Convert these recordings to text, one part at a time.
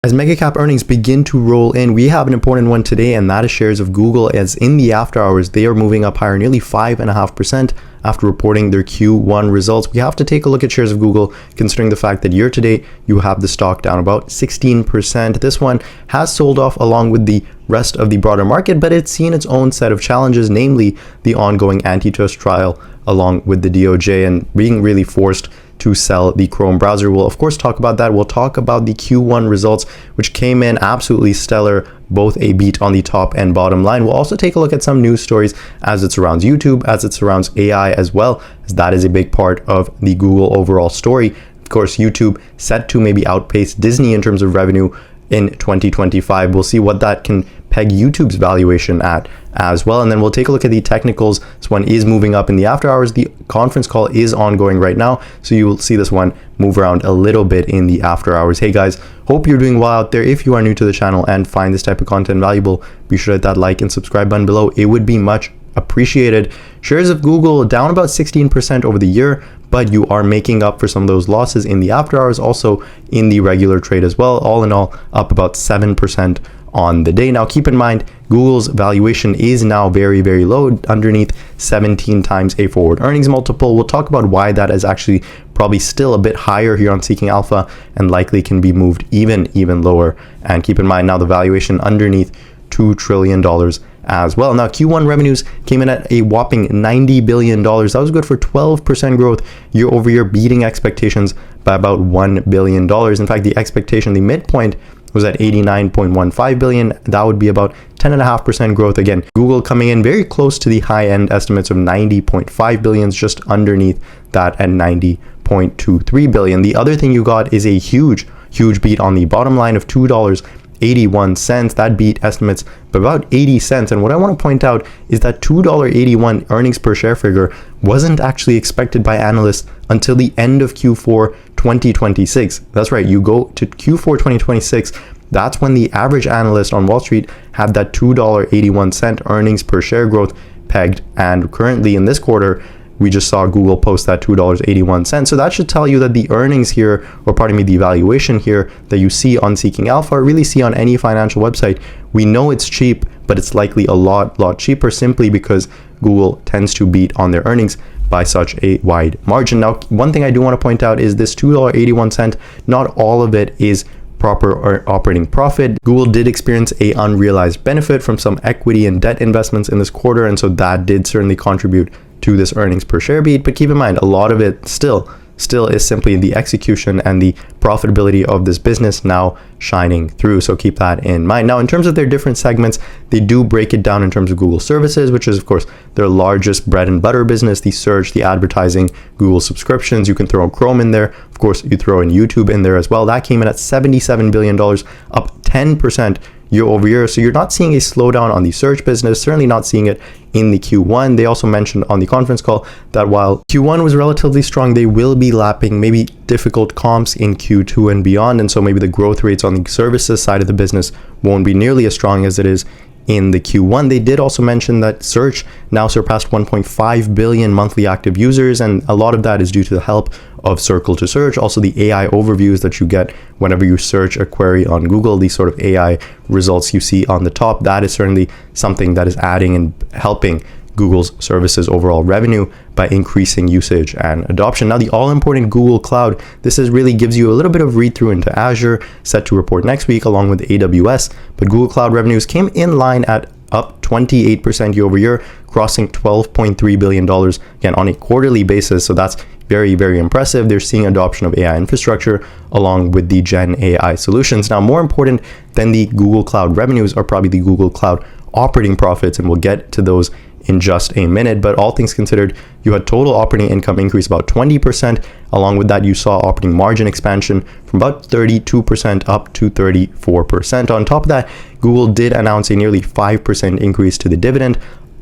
As mega cap earnings begin to roll in, we have an important one today, and that is shares of Google, as in the after hours, they are moving up higher, nearly 5.5% after reporting their Q1 results. We have to take a look at shares of Google, considering the fact that year to date, you have the stock down about 16%. This one has sold off along with the rest of the broader market, but it's seen its own set of challenges, namely the ongoing antitrust trial along with the DOJ and being really forced to sell the Chrome browser. We'll of course talk about that. We'll talk about the Q1 results, which came in absolutely stellar, both a beat on the top and bottom line. We'll also take a look at some news stories as it surrounds YouTube, as it surrounds AI as well, as that is a big part of the Google overall story. Of course, YouTube set to maybe outpace Disney in terms of revenue in 2025. We'll see what that can peg YouTube's valuation at as well. And then we'll take a look at the technicals. This one is moving up in the after hours. The conference call is ongoing right now, so you will see this one move around a little bit in the after hours. Hey guys, hope you're doing well out there. If you are new to the channel and find this type of content valuable, be sure to hit that like and subscribe button below. It would be much appreciated. Shares of Google down about 16% over the year, but you are making up for some of those losses in the after hours, also in the regular trade as well. All in all, up about 7% on the day. Now keep in mind, Google's valuation is now very, very low, underneath 17 times a forward earnings multiple. We'll talk about why that is actually probably still a bit higher here on Seeking Alpha and likely can be moved even lower. And keep in mind now the valuation underneath $2 trillion as well. Now Q1 revenues came in at a whopping $90 billion. That was good for 12% growth year over year, beating expectations by about $1 billion. In fact, the expectation, the midpoint, was at 89.15 billion. That would be about 10.5% growth. Again, Google coming in very close to the high end estimates of 90.5 billion, just underneath that at 90.23 billion. The other thing you got is a huge beat on the bottom line of $2.81. That beat estimates by about 80 cents. And what I want to point out is that $2.81 earnings per share figure wasn't actually expected by analysts until the end of Q4 2026. That's right, you go to Q4 2026, that's when the average analyst on Wall Street had that $2.81 earnings per share growth pegged. And currently in this quarter, we just saw Google post that $2.81. So that should tell you that the earnings here, or pardon me, the valuation here that you see on Seeking Alpha, or really see on any financial website, we know it's cheap, but it's likely a lot cheaper, simply because Google tends to beat on their earnings by such a wide margin. Now, one thing I do want to point out is this $2.81, not all of it is proper or operating profit. Google did experience a unrealized benefit from some equity and debt investments in this quarter, and so that did certainly contribute to this earnings per share beat. But keep in mind, a lot of it still is simply the execution and the profitability of this business now shining through. So keep that in mind. Now, in terms of their different segments, they do break it down in terms of Google services, which is of course their largest bread and butter business, the search, the advertising, Google subscriptions. You can throw Chrome in there. Of course, you throw in YouTube in there as well. That came in at $77 billion, up 10% year over year. So you're not seeing a slowdown on the search business, certainly not seeing it in the Q1. They also mentioned on the conference call that while Q1 was relatively strong, they will be lapping maybe difficult comps in Q2 and beyond. And so maybe the growth rates on the services side of the business won't be nearly as strong as it is in the Q1. They did also mention that search now surpassed 1.5 billion monthly active users, and a lot of that is due to the help of Circle to Search. Also, the AI overviews that you get whenever you search a query on Google, these sort of AI results you see on the top, that is certainly something that is adding and helping Google's services overall revenue by increasing usage and adoption. Now, the all-important Google Cloud, this really gives you a little bit of read-through into Azure, set to report next week along with AWS. But Google Cloud revenues came in line at up 28% year over year, crossing $12.3 billion, again, on a quarterly basis. So that's very impressive. They're seeing adoption of AI infrastructure along with the Gen AI solutions. Now, more important than the Google Cloud revenues are probably the Google Cloud operating profits, and we'll get to those in just a minute. But all things considered, you had total operating income increase about 20%. Along with that, you saw operating margin expansion from about 32% up to 34%. On top of that, Google did announce a nearly 5% increase to the dividend,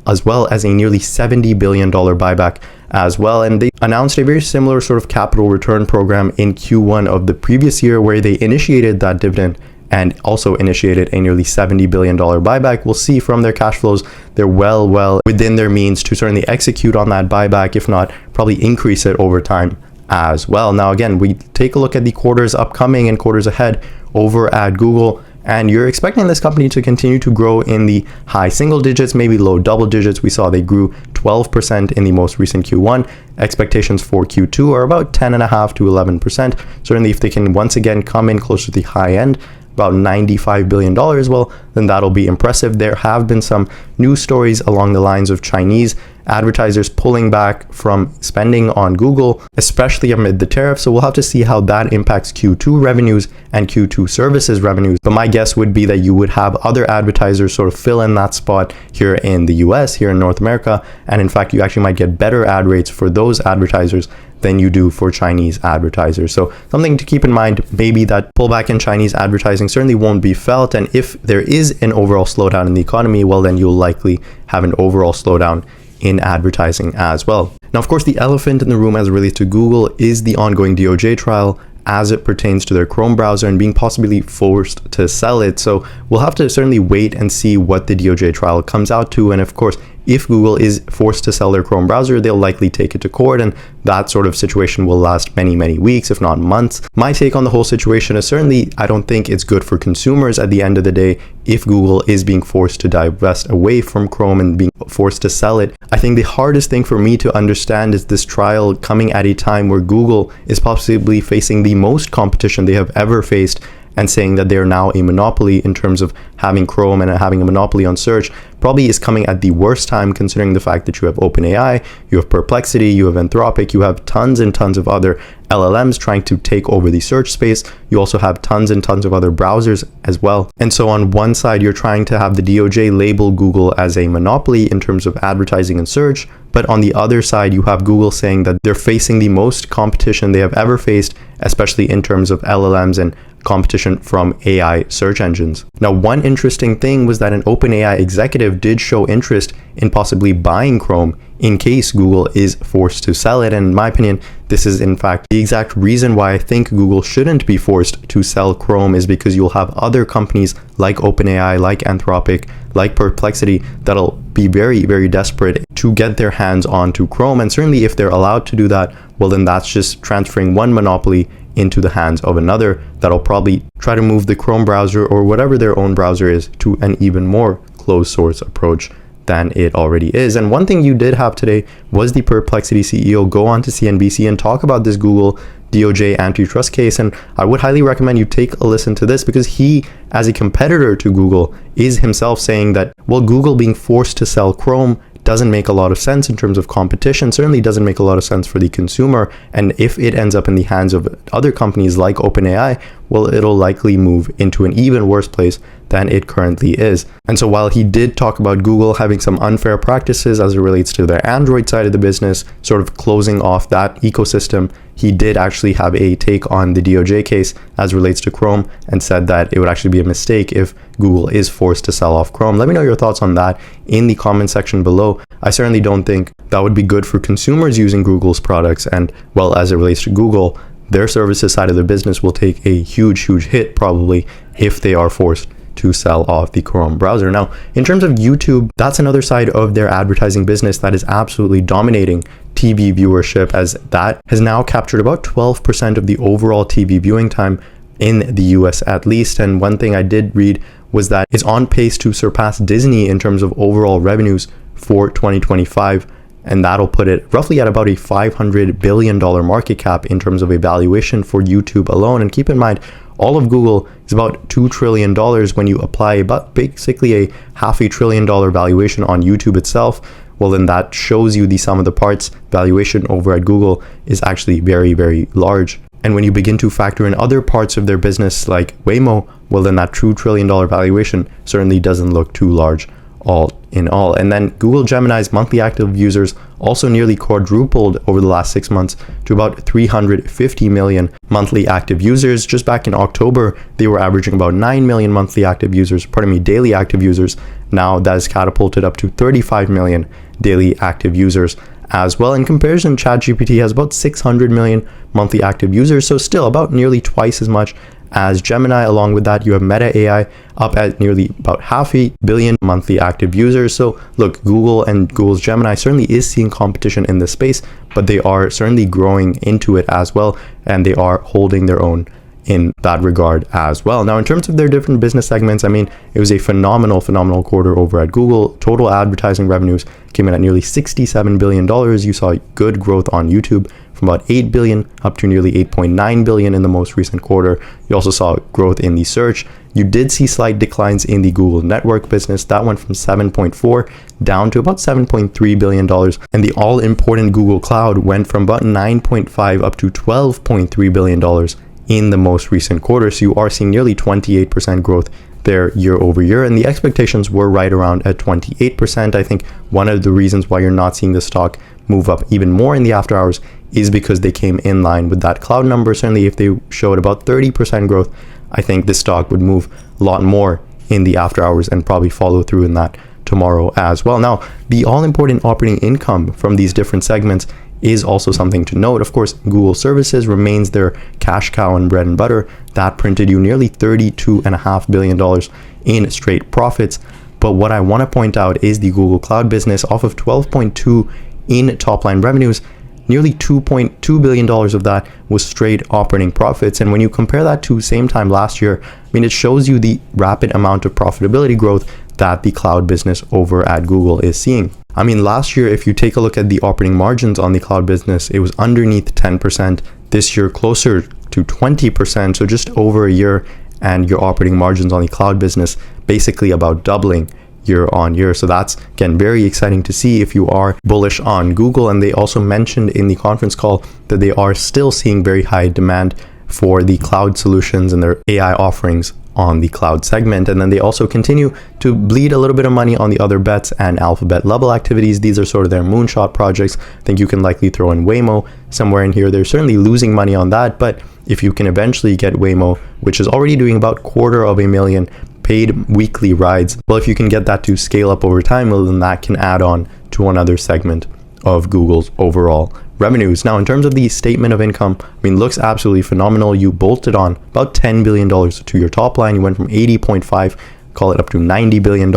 as well as a nearly $70 billion buyback as well. And they announced a very similar sort of capital return program in Q1 of the previous year, where they initiated that dividend and also initiated a nearly $70 billion buyback. We'll see from their cash flows, they're well within their means to certainly execute on that buyback, if not probably increase it over time as well. Now, again, we take a look at the quarters upcoming and quarters ahead. over at Google, and you're expecting this company to continue to grow in the high single digits, maybe low double digits. We saw they grew 12% in the most recent Q1. Expectations for Q2 are about 10.5 to 11%. Certainly, if they can once again come in close to the high end, about $95 billion, well, then that'll be impressive. There have been some news stories along the lines of Chinese advertisers pulling back from spending on Google, especially amid the tariff. So we'll have to see how that impacts Q2 revenues and Q2 services revenues. But my guess would be that you would have other advertisers sort of fill in that spot here in the US, here in North America. And in fact, you actually might get better ad rates for those advertisers than you do for Chinese advertisers. So something to keep in mind, maybe that pullback in Chinese advertising certainly won't be felt. And if there is an overall slowdown in the economy, well, then you'll likely have an overall slowdown in advertising as well. Now, of course, the elephant in the room as it relates to Google is the ongoing DoJ trial as it pertains to their Chrome browser and being possibly forced to sell it. So we'll have to certainly wait and see what the DoJ trial comes out to. And of course, if Google is forced to sell their Chrome browser, they'll likely take it to court, and that sort of situation will last many, many weeks, if not months. My take on the whole situation is certainly I don't think it's good for consumers at the end of the day if Google is being forced to divest away from Chrome and being forced to sell it. I think the hardest thing for me to understand is this trial coming at a time where Google is possibly facing the most competition they have ever faced, and saying that they're now a monopoly in terms of having Chrome and having a monopoly on search probably is coming at the worst time, considering the fact that you have OpenAI, you have Perplexity, you have Anthropic, you have tons and tons of other LLMs trying to take over the search space. You also have tons and tons of other browsers as well. And so on one side, you're trying to have the DOJ label Google as a monopoly in terms of advertising and search. But on the other side, you have Google saying that they're facing the most competition they have ever faced, especially in terms of LLMs and competition from AI search engines. Now, one interesting thing was that an OpenAI executive did show interest in possibly buying Chrome in case Google is forced to sell it. And in my opinion, this is in fact the exact reason why I think Google shouldn't be forced to sell Chrome, is because you'll have other companies like OpenAI, like Anthropic, like Perplexity that'll be very, very desperate to get their hands onto Chrome. And certainly if they're allowed to do that, well, then that's just transferring one monopoly into the hands of another that'll probably try to move the Chrome browser or whatever their own browser is to an even more closed source approach than it already is. And one thing you did have today was the Perplexity CEO go on to CNBC and talk about this Google DOJ antitrust case. And I would highly recommend you take a listen to this, because he, as a competitor to Google, is himself saying that, well, Google being forced to sell Chrome doesn't make a lot of sense in terms of competition, certainly doesn't make a lot of sense for the consumer. And if it ends up in the hands of other companies like OpenAI, well, it'll likely move into an even worse place than it currently is. And so while he did talk about Google having some unfair practices as it relates to their Android side of the business, sort of closing off that ecosystem, he did actually have a take on the DOJ case as it relates to Chrome, and said that it would actually be a mistake if Google is forced to sell off Chrome. Let me know your thoughts on that in the comment section below. I certainly don't think that would be good for consumers using Google's products. And well, as it relates to Google, their services side of the business will take a huge, huge hit probably if they are forced to sell off the Chrome browser. Now, in terms of YouTube, that's another side of their advertising business that is absolutely dominating TV viewership, as that has now captured about 12% of the overall TV viewing time in the US at least. And one thing I did read was that it's on pace to surpass Disney in terms of overall revenues for 2025. And that'll put it roughly at about a $500 billion market cap in terms of a valuation for YouTube alone. And keep in mind, all of Google is about $2 trillion when you apply about basically a $500 billion valuation on YouTube itself. Well, then that shows you the sum of the parts valuation over at Google is actually very, very large. And when you begin to factor in other parts of their business like Waymo, well, then that $2 trillion valuation certainly doesn't look too large all in all. And then Google Gemini's monthly active users also nearly quadrupled over the last 6 months to about 350 million monthly active users. Just back in October, they were averaging about 9 million monthly active users, daily active users. Now that is catapulted up to 35 million daily active users as well. In comparison, ChatGPT has about 600 million monthly active users, so still about nearly twice as much as Gemini. Along with that, you have Meta AI up at nearly about 500 million monthly active users. So look, Google and Google's Gemini certainly is seeing competition in this space, but they are certainly growing into it as well, and they are holding their own in that regard as well. Now, in terms of their different business segments, I mean, it was a phenomenal quarter over at Google. Total advertising revenues came in at nearly $67 billion. You saw good growth on YouTube from about 8 billion up to nearly 8.9 billion in the most recent quarter. You also saw growth in the search. You did see slight declines in the Google network business. That went from 7.4 down to about $7.3 billion. And the all-important Google Cloud went from about 9.5 up to $12.3 billion in the most recent quarter. So you are seeing nearly 28% growth there year over year, and the expectations were right around at 28%. I think one of the reasons why you're not seeing the stock move up even more in the after hours is because they came in line with that cloud number. Certainly if they showed about 30% growth, I think this stock would move a lot more in the after hours and probably follow through in that tomorrow as well. Now, the all-important operating income from these different segments is also something to note. Of course, Google Services remains their cash cow and bread and butter. That printed you nearly $32.5 billion in straight profits. But what I want to point out is the Google Cloud business, off of 12.2 in top line revenues, nearly $2.2 billion of that was straight operating profits. And when you compare that to same time last year, I mean, it shows you the rapid amount of profitability growth that the cloud business over at Google is seeing. I mean, last year, if you take a look at the operating margins on the cloud business, it was underneath 10%. This year, closer to 20%. So just over a year, and your operating margins on the cloud business basically about doubling year on year. So that's, again, very exciting to see if you are bullish on Google. And they also mentioned in the conference call that they are still seeing very high demand for the cloud solutions and their AI offerings on the cloud segment. And then they also continue to bleed a little bit of money on the other bets and alphabet level activities. These are sort of their moonshot projects. I think you can likely throw in Waymo somewhere in here. They're certainly losing money on that, but if you can eventually get Waymo, which is already doing about 250,000 paid weekly rides, well, if you can get that to scale up over time, well, then that can add on to another segment of Google's overall revenues. Now, in terms of the statement of income, I mean, looks absolutely phenomenal. You bolted on about $10 billion to your top line. You went from 80.5, call it up to $90 billion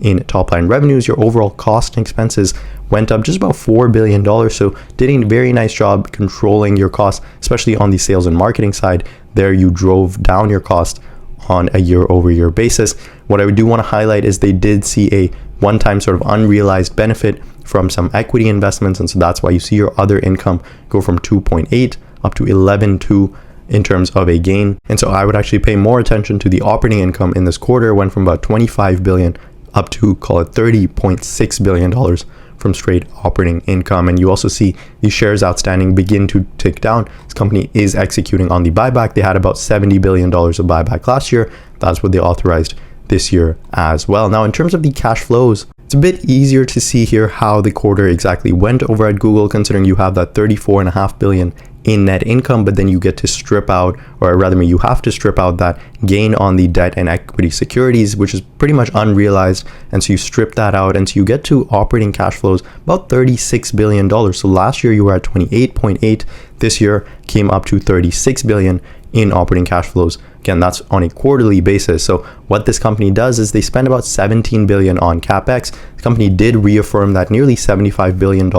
in top line revenues. Your overall cost and expenses went up just about $4 billion. So did a very nice job controlling your costs, especially on the sales and marketing side. There you drove down your cost on a year over year basis. What I do want to highlight is they did see a one-time sort of unrealized benefit from some equity investments, and so that's why you see your other income go from 2.8 up to 11.2 in terms of a gain. And so I would actually pay more attention to the operating income in this quarter. It went from about 25 billion up to, call it, $30.6 billion from straight operating income. And you also see the shares outstanding begin to tick down. This company is executing on the buyback. They had about $70 billion of buyback last year. That's what they authorized this year as well. Now, in terms of the cash flows, it's a bit easier to see here how the quarter exactly went over at Google, considering you have that 34.5 billion in net income, but then you get to strip out, or rather you have to strip out that gain on the debt and equity securities, which is pretty much unrealized. And so you strip that out, and so you get to operating cash flows about $36 billion. So last year you were at 28.8. This year came up to 36 billion in operating cash flows. Again, that's on a quarterly basis. So what this company does is they spend about 17 billion on capex. The company did reaffirm that nearly $75 billion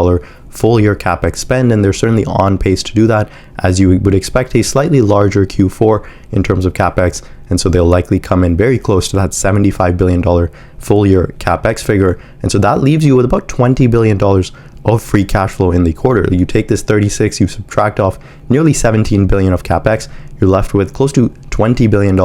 full year capex spend, and they're certainly on pace to do that, as you would expect a slightly larger Q4 in terms of capex. And so they'll likely come in very close to that $75 billion full year capex figure. And so that leaves you with about $20 billion of free cash flow in the quarter. You take this 36, you subtract off nearly 17 billion of capex, you're left with close to $20 billion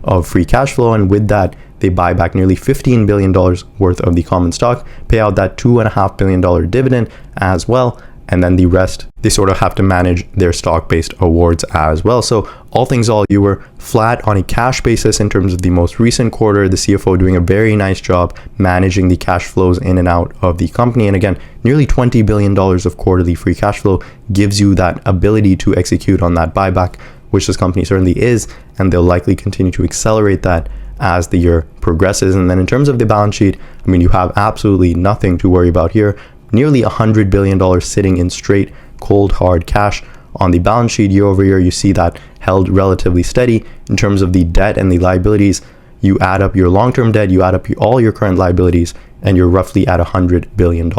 of free cash flow. And with that, they buy back nearly $15 billion worth of the common stock, pay out that $2.5 billion dividend as well. And then the rest, they sort of have to manage their stock-based awards as well. So all things all, you were flat on a cash basis in terms of the most recent quarter. The CFO doing a very nice job managing the cash flows in and out of the company. And again, nearly $20 billion of quarterly free cash flow gives you that ability to execute on that buyback, which this company certainly is. And they'll likely continue to accelerate that as the year progresses. And then in terms of the balance sheet, I mean, you have absolutely nothing to worry about here. Nearly $100 billion sitting in straight, cold, hard cash on the balance sheet. Year over year, you see that held relatively steady. In terms of the debt and the liabilities, you add up your long-term debt, you add up all your current liabilities, and you're roughly at $100 billion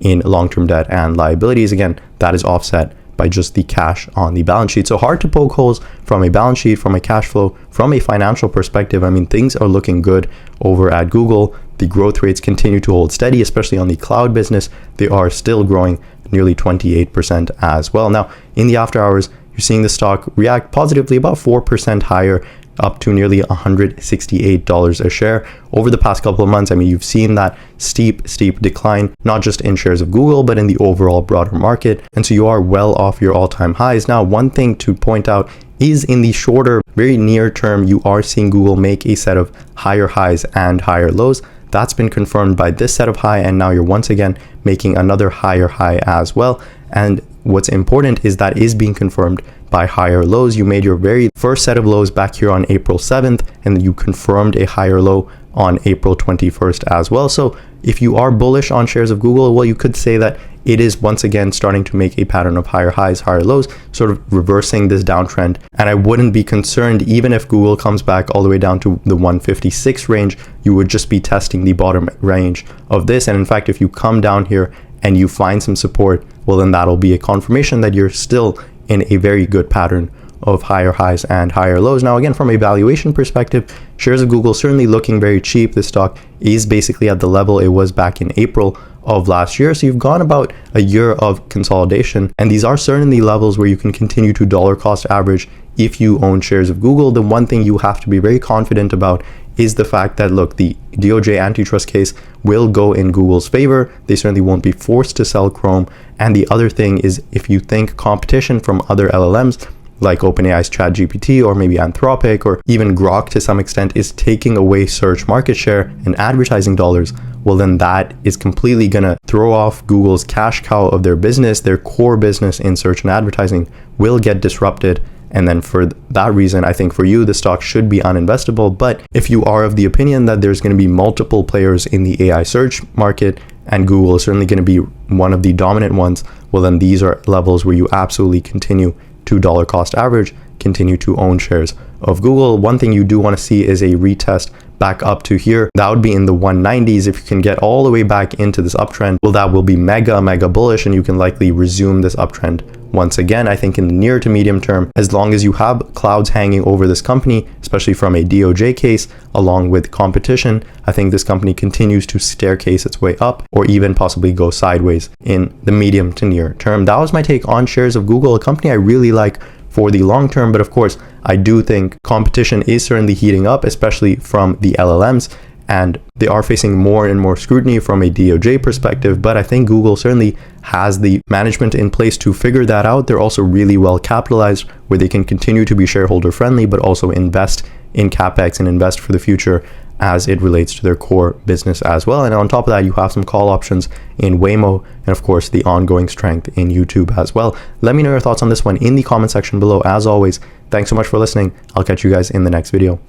in long-term debt and liabilities. Again, that is offset by just the cash on the balance sheet. So hard to poke holes from a balance sheet, from a cash flow, from a financial perspective. I mean, things are looking good over at Google. The growth rates continue to hold steady, especially on the cloud business. They are still growing nearly 28% as well. Now, in the after hours, you're seeing the stock react positively, about 4% higher, up to nearly $168 a share over the past couple of months. I mean, you've seen that steep decline, not just in shares of Google, but in the overall broader market. And so you are well off your all-time highs. Now, one thing to point out is in the shorter, very near term, you are seeing Google make a set of higher highs and higher lows. That's been confirmed by this set of high, and now you're once again making another higher high as well. And what's important is that is being confirmed by higher lows. You made your very first set of lows back here on April 7th, and you confirmed a higher low on April 21st as well. So if you are bullish on shares of Google, well, you could say that it is once again starting to make a pattern of higher highs, higher lows, sort of reversing this downtrend. And I wouldn't be concerned even if Google comes back all the way down to the 156 range. You would just be testing the bottom range of this. And in fact, if you come down here and you find some support, well, then that'll be a confirmation that you're still in a very good pattern of higher highs and higher lows. Now, again, from a valuation perspective, shares of Google certainly looking very cheap. The stock is basically at the level it was back in April of last year. So you've gone about a year of consolidation, and these are certainly levels where you can continue to dollar cost average if you own shares of Google. The one thing you have to be very confident about is the fact that, look, the DoJ antitrust case will go in Google's favor. They certainly won't be forced to sell Chrome. And the other thing is, if you think competition from other LLMs like OpenAI's ChatGPT or maybe Anthropic or even Grok to some extent is taking away search market share and advertising dollars, well, then that is completely gonna throw off Google's cash cow of their business. Their core business in search and advertising will get disrupted. And then for that reason, I think for you, the stock should be uninvestable. But if you are of the opinion that there's going to be multiple players in the AI search market and Google is certainly going to be one of the dominant ones, well, then these are levels where you absolutely continue to dollar cost average, continue to own shares of Google. One thing you do want to see is a retest back up to here. That would be in the 190s. If you can get all the way back into this uptrend, well, that will be mega bullish, and you can likely resume this uptrend once again. I think in the near to medium term, as long as you have clouds hanging over this company, especially from a DOJ case, along with competition, I think this company continues to staircase its way up or even possibly go sideways in the medium to near term. That was my take on shares of Google, a company I really like for the long term. But of course, I do think competition is certainly heating up, especially from the LLMs, and they are facing more and more scrutiny from a DOJ perspective. But I think Google certainly has the management in place to figure that out. They're also really well capitalized, where they can continue to be shareholder friendly, but also invest in CapEx and invest for the future as it relates to their core business as well. And on top of that, you have some call options in Waymo, and of course the ongoing strength in YouTube as well. Let me know your thoughts on this one in the comment section below. As always, thanks so much for listening. I'll catch you guys in the next video.